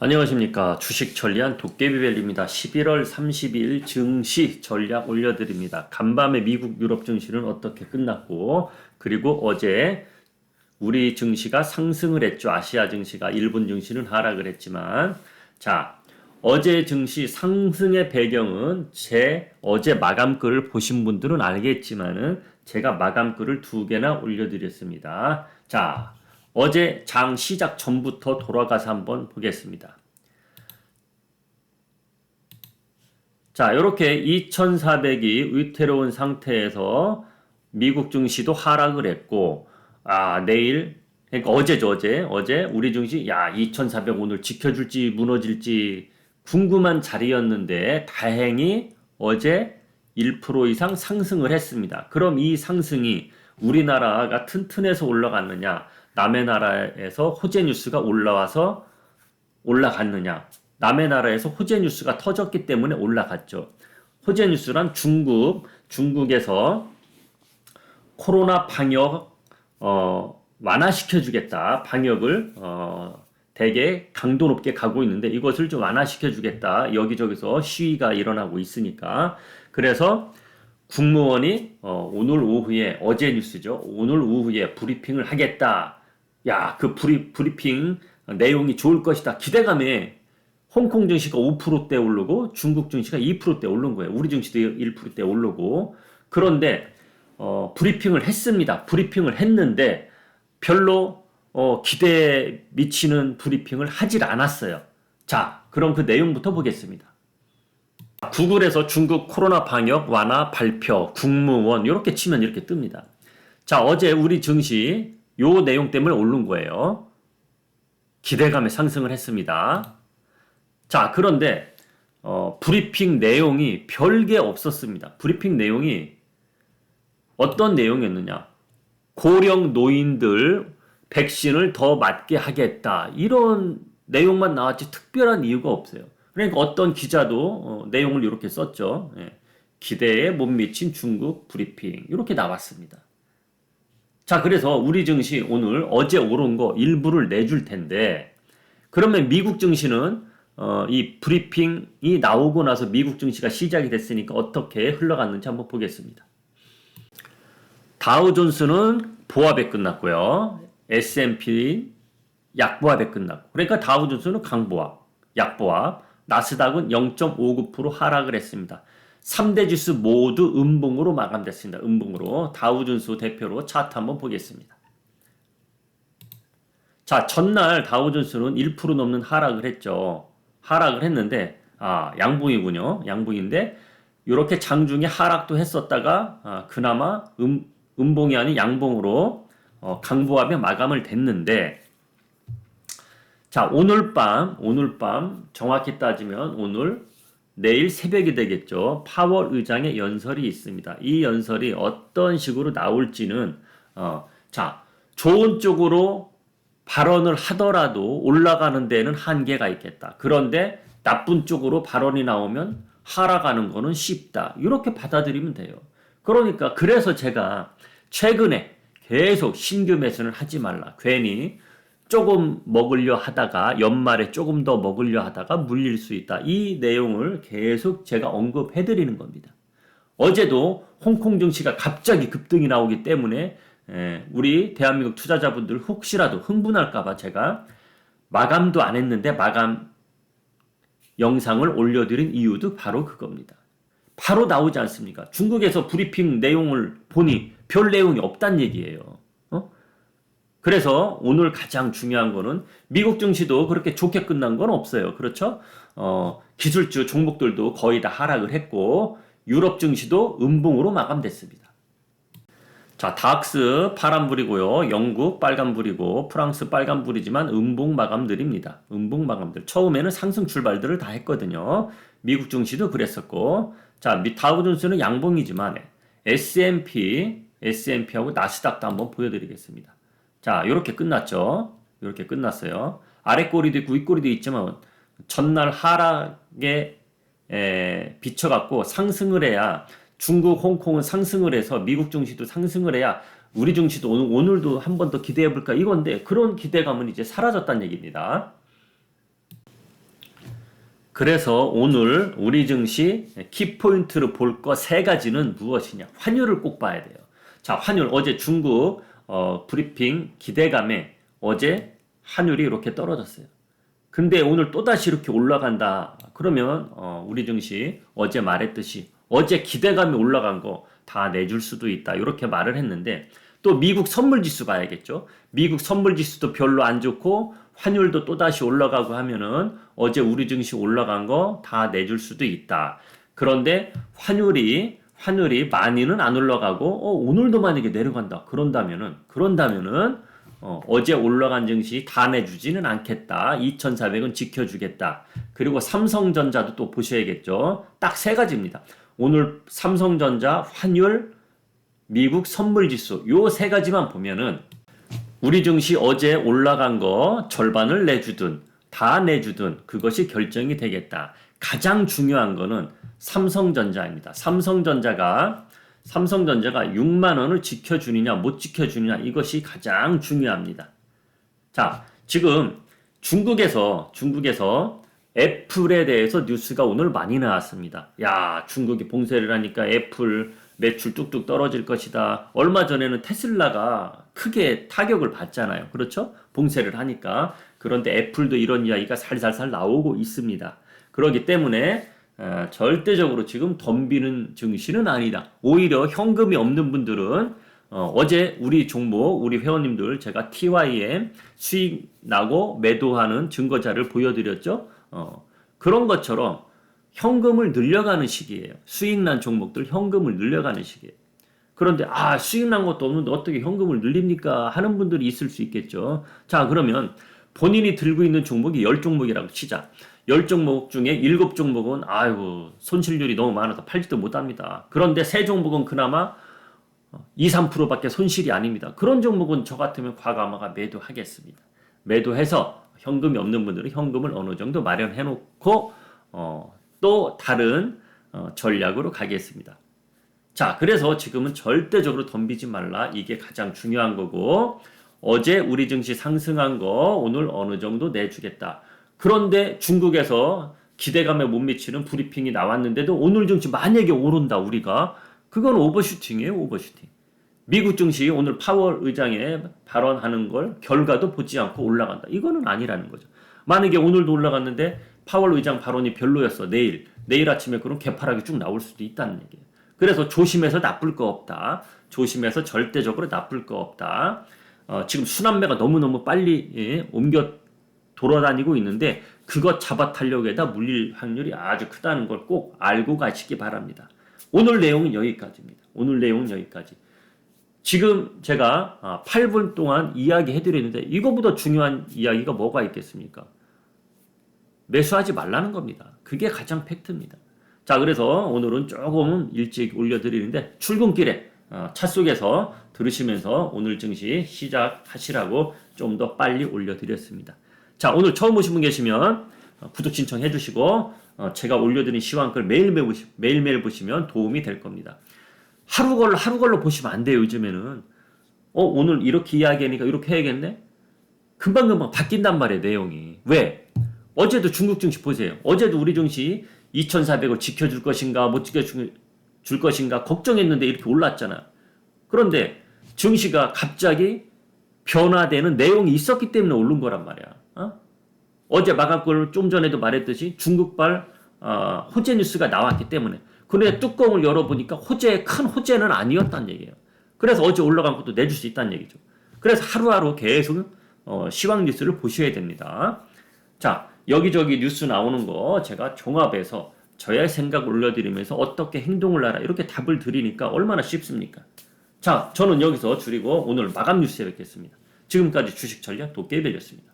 안녕하십니까. 주식 전략 도깨비벨입니다. 11월 30일 증시 전략 올려드립니다. 간밤에 미국 유럽 증시는 어떻게 끝났고, 그리고 어제 우리 증시가 상승을 했죠. 아시아 증시가, 일본 증시는 하락을 했지만, 자, 어제 증시 상승의 배경은 제 어제 마감글을 보신 분들은 알겠지만은 제가 마감글을 2개나 올려드렸습니다. 자, 어제 장 시작 전부터 돌아가서 한번 보겠습니다. 자, 이렇게 2400이 위태로운 상태에서 미국 증시도 하락을 했고, 내일, 그러니까 어제죠, 어제 우리 증시, 2400 오늘 지켜줄지 무너질지 궁금한 자리였는데, 다행히 어제 1% 이상 상승을 했습니다. 그럼 이 상승이 우리나라가 튼튼해서 올라갔느냐, 남의 나라에서 호재 뉴스가 올라와서 올라갔느냐. 남의 나라에서 호재 뉴스가 터졌기 때문에 올라갔죠. 호재 뉴스란 중국에서 코로나 방역 완화시켜주겠다. 방역을 되게 강도 높게 가고 있는데 이것을 좀 완화시켜주겠다. 여기저기서 시위가 일어나고 있으니까. 그래서 국무원이 오늘 오후에, 어제 뉴스죠. 오늘 오후에 브리핑을 하겠다. 그 브리핑 내용이 좋을 것이다. 기대감에 홍콩 증시가 5%대 오르고 중국 증시가 2%대 오른 거예요. 우리 증시도 1%대 오르고. 그런데 브리핑을 했습니다. 브리핑을 했는데 별로 기대에 미치는 브리핑을 하질 않았어요. 자, 그럼 그 내용부터 보겠습니다. 구글에서 중국 코로나 방역 완화 발표, 국무원 이렇게 치면 이렇게 뜹니다. 자, 어제 우리 증시 요 내용 때문에 오른 거예요. 기대감에 상승을 했습니다. 자, 그런데 브리핑 내용이 별게 없었습니다. 브리핑 내용이 어떤 내용이었느냐? 고령 노인들 백신을 더 맞게 하겠다. 이런 내용만 나왔지 특별한 이유가 없어요. 그러니까 어떤 기자도 내용을 이렇게 썼죠. 기대에 못 미친 중국 브리핑 이렇게 나왔습니다. 자, 그래서 우리 증시 오늘 어제 오른 거 일부를 내줄 텐데, 그러면 미국 증시는 이 브리핑이 나오고 나서 미국 증시가 시작이 됐으니까 어떻게 흘러갔는지 한번 보겠습니다. 다우존스는 보합에 끝났고요. S&P 약보합에 끝났고, 그러니까 다우존스는 강보합, 약보합, 나스닥은 0.59% 하락을 했습니다. 3대 지수 모두 음봉으로 마감됐습니다. 음봉으로. 다우존스 대표로 차트 한번 보겠습니다. 자, 전날 다우존스는 1% 넘는 하락을 했죠. 하락을 했는데 양봉이군요. 양봉인데 이렇게 장중에 하락도 했었다가 그나마 음봉이 아닌 양봉으로 강보합에 마감을 됐는데, 자, 오늘 밤 정확히 따지면 오늘 내일 새벽이 되겠죠. 파월 의장의 연설이 있습니다. 이 연설이 어떤 식으로 나올지는 좋은 쪽으로 발언을 하더라도 올라가는 데는 한계가 있겠다. 그런데 나쁜 쪽으로 발언이 나오면 하락하는 거는 쉽다. 이렇게 받아들이면 돼요. 그러니까 그래서 제가 최근에 계속 신규 매수는 하지 말라. 괜히 조금 먹으려 하다가 연말에 조금 더 먹으려 하다가 물릴 수 있다. 이 내용을 계속 제가 언급해 드리는 겁니다. 어제도 홍콩 증시가 갑자기 급등이 나오기 때문에 우리 대한민국 투자자분들 혹시라도 흥분할까 봐 제가 마감도 안 했는데 마감 영상을 올려드린 이유도 바로 그겁니다. 바로 나오지 않습니까? 중국에서 브리핑 내용을 보니 별 내용이 없단 얘기예요. 그래서 오늘 가장 중요한 거는 미국 증시도 그렇게 좋게 끝난 건 없어요. 그렇죠? 기술주 종목들도 거의 다 하락을 했고 유럽 증시도 음봉으로 마감됐습니다. 자, 닥스 파란불이고요. 영국 빨간불이고 프랑스 빨간불이지만 음봉 마감들입니다. 음봉 마감들. 처음에는 상승 출발들을 다 했거든요. 미국 증시도 그랬었고, 자, 다우존스는 양봉이지만 S&P하고 나스닥도 한번 보여드리겠습니다. 자, 이렇게 끝났죠. 이렇게 끝났어요. 아래 꼬리도 있고 윗 꼬리도 있지만 전날 하락에 비춰갖고 상승을 해야, 중국, 홍콩은 상승을 해서 미국 증시도 상승을 해야 우리 증시도 오늘도 한 번 더 기대해볼까 이건데, 그런 기대감은 이제 사라졌다는 얘기입니다. 그래서 오늘 우리 증시 키포인트로 볼 거 세 가지는 무엇이냐? 환율을 꼭 봐야 돼요. 자, 환율 어제 중국 브리핑 기대감에 어제 환율이 이렇게 떨어졌어요. 근데 오늘 또다시 이렇게 올라간다. 그러면 우리 증시 어제 말했듯이 어제 기대감이 올라간 거 다 내줄 수도 있다. 이렇게 말을 했는데 또 미국 선물지수 봐야겠죠. 미국 선물지수도 별로 안 좋고 환율도 또다시 올라가고 하면은 어제 우리 증시 올라간 거 다 내줄 수도 있다. 그런데 환율이 많이는 안 올라가고 오늘도 만약에 내려간다. 그런다면은 어제 올라간 증시 다 내주지는 않겠다. 2,400은 지켜주겠다. 그리고 삼성전자도 또 보셔야겠죠. 딱 세 가지입니다. 오늘 삼성전자, 환율, 미국 선물지수 요 세 가지만 보면은 우리 증시 어제 올라간 거 절반을 내주든 다 내주든 그것이 결정이 되겠다. 가장 중요한 거는 삼성전자입니다. 삼성전자가 6만 원을 지켜주느냐 못 지켜주느냐 이것이 가장 중요합니다. 자, 지금 중국에서 애플에 대해서 뉴스가 오늘 많이 나왔습니다. 야, 중국이 봉쇄를 하니까 애플 매출 뚝뚝 떨어질 것이다. 얼마 전에는 테슬라가 크게 타격을 받잖아요. 그렇죠? 봉쇄를 하니까. 그런데 애플도 이런 이야기가 살살살 나오고 있습니다. 그렇기 때문에 절대적으로 지금 덤비는 증시는 아니다. 오히려 현금이 없는 분들은 어제 우리 종목, 우리 회원님들 제가 TYM 수익 나고 매도하는 증거자를 보여드렸죠. 그런 것처럼 현금을 늘려가는 시기예요. 수익 난 종목들 현금을 늘려가는 시기예요. 그런데 수익 난 것도 없는데 어떻게 현금을 늘립니까? 하는 분들이 있을 수 있겠죠. 자, 그러면 본인이 들고 있는 종목이 10종목이라고 치자. 10종목 중에 7종목은 손실률이 너무 많아서 팔지도 못합니다. 그런데 3종목은 그나마 2, 3%밖에 손실이 아닙니다. 그런 종목은 저 같으면 과감하게 매도하겠습니다. 매도해서 현금이 없는 분들은 현금을 어느 정도 마련해 놓고 또 다른 전략으로 가겠습니다. 자, 그래서 지금은 절대적으로 덤비지 말라. 이게 가장 중요한 거고 어제 우리 증시 상승한 거 오늘 어느 정도 내주겠다. 그런데 중국에서 기대감에 못 미치는 브리핑이 나왔는데도 오늘 증시 만약에 오른다 우리가 그건 오버슈팅이에요. 오버슈팅. 미국 증시 오늘 파월 의장의 발언하는 걸 결과도 보지 않고 올라간다. 이거는 아니라는 거죠. 만약에 오늘도 올라갔는데 파월 의장 발언이 별로였어. 내일 아침에 그럼 개파락이 쭉 나올 수도 있다는 얘기예요. 그래서 조심해서 나쁠 거 없다. 조심해서 절대적으로 나쁠 거 없다. 지금 순환매가 너무너무 빨리 옮겨 돌아다니고 있는데 그것 잡아타려고 해다 물릴 확률이 아주 크다는 걸 꼭 알고 가시기 바랍니다. 오늘 내용은 여기까지입니다. 오늘 내용은 여기까지. 지금 제가 8분 동안 이야기해드렸는데 이거보다 중요한 이야기가 뭐가 있겠습니까? 매수하지 말라는 겁니다. 그게 가장 팩트입니다. 자, 그래서 오늘은 조금 일찍 올려드리는데 출근길에 차 속에서 들으시면서 오늘 증시 시작하시라고 좀 더 빨리 올려드렸습니다. 자, 오늘 처음 오신 분 계시면 구독 신청해 주시고 제가 올려드린 시황글 매일매일 보시면 도움이 될 겁니다. 하루 걸로 보시면 안 돼요. 요즘에는 오늘 이렇게 이야기하니까 이렇게 해야겠네. 금방 바뀐단 말이에요. 내용이. 왜? 어제도 중국 증시 보세요. 어제도 우리 증시 2,400을 지켜줄 것인가 못 지켜줄 것인가 걱정했는데 이렇게 올랐잖아. 그런데 증시가 갑자기 변화되는 내용이 있었기 때문에 오른 거란 말이야. 어제 마감골 좀 전에도 말했듯이 중국발 호재 뉴스가 나왔기 때문에. 그런데 뚜껑을 열어보니까 큰 호재는 아니었다는 얘기예요. 그래서 어제 올라간 것도 내줄 수 있다는 얘기죠. 그래서 하루하루 계속 시황 뉴스를 보셔야 됩니다. 자, 여기저기 뉴스 나오는 거 제가 종합해서 저의 생각 올려드리면서 어떻게 행동을 하라 이렇게 답을 드리니까 얼마나 쉽습니까? 자, 저는 여기서 줄이고 오늘 마감 뉴스에 뵙겠습니다. 지금까지 주식 전략 도깨비였습니다.